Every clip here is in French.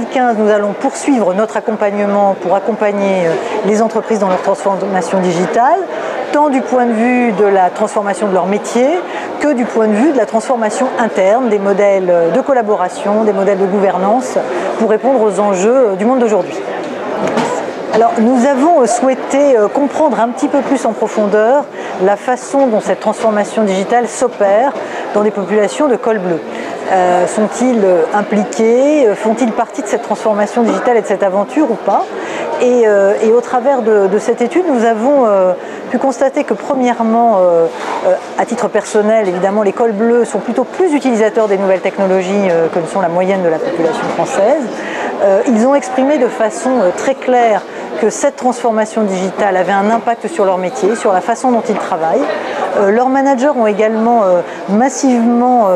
2015, nous allons poursuivre notre accompagnement pour accompagner les entreprises dans leur transformation digitale, tant du point de vue de la transformation de leur métier que du point de vue de la transformation interne, des modèles de collaboration, des modèles de gouvernance, pour répondre aux enjeux du monde d'aujourd'hui. Alors, nous avons souhaité comprendre un petit peu plus en profondeur la façon dont cette transformation digitale s'opère dans des populations de col bleu. Sont-ils impliqués? Font-ils partie de cette transformation digitale et de cette aventure ou pas? Et au travers de cette étude, nous avons pu constater que premièrement, à titre personnel, évidemment, les cols bleus sont plutôt plus utilisateurs des nouvelles technologies que ne sont la moyenne de la population française. Ils ont exprimé de façon très claire que cette transformation digitale avait un impact sur leur métier, sur la façon dont ils travaillent. Leurs managers ont également massivement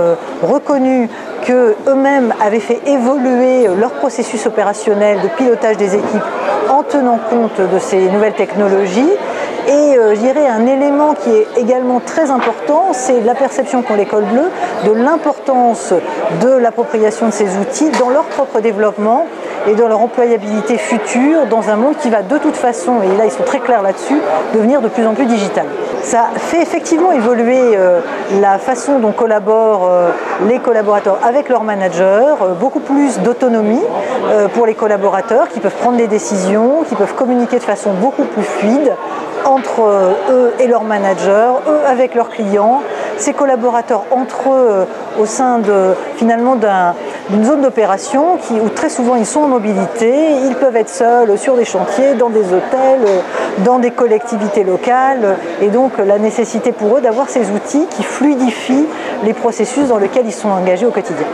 reconnu qu'eux-mêmes avaient fait évoluer leur processus opérationnel de pilotage des équipes en tenant compte de ces nouvelles technologies. Et je dirais un élément qui est également très important, c'est la perception qu'ont les cols bleus de l'importance de l'appropriation de ces outils dans leur propre développement et dans leur employabilité future dans un monde qui va de toute façon, et là ils sont très clairs là-dessus, devenir de plus en plus digital. Ça fait effectivement évoluer la façon dont collaborent les collaborateurs avec leurs managers, beaucoup plus d'autonomie pour les collaborateurs qui peuvent prendre des décisions, qui peuvent communiquer de façon beaucoup plus fluide entre eux et leurs managers, eux avec leurs clients, ces collaborateurs entre eux au sein finalement d'une zone d'opération où très souvent ils sont en mobilité, ils peuvent être seuls sur des chantiers, dans des hôtels, dans des collectivités locales, et donc la nécessité pour eux d'avoir ces outils qui fluidifient les processus dans lesquels ils sont engagés au quotidien.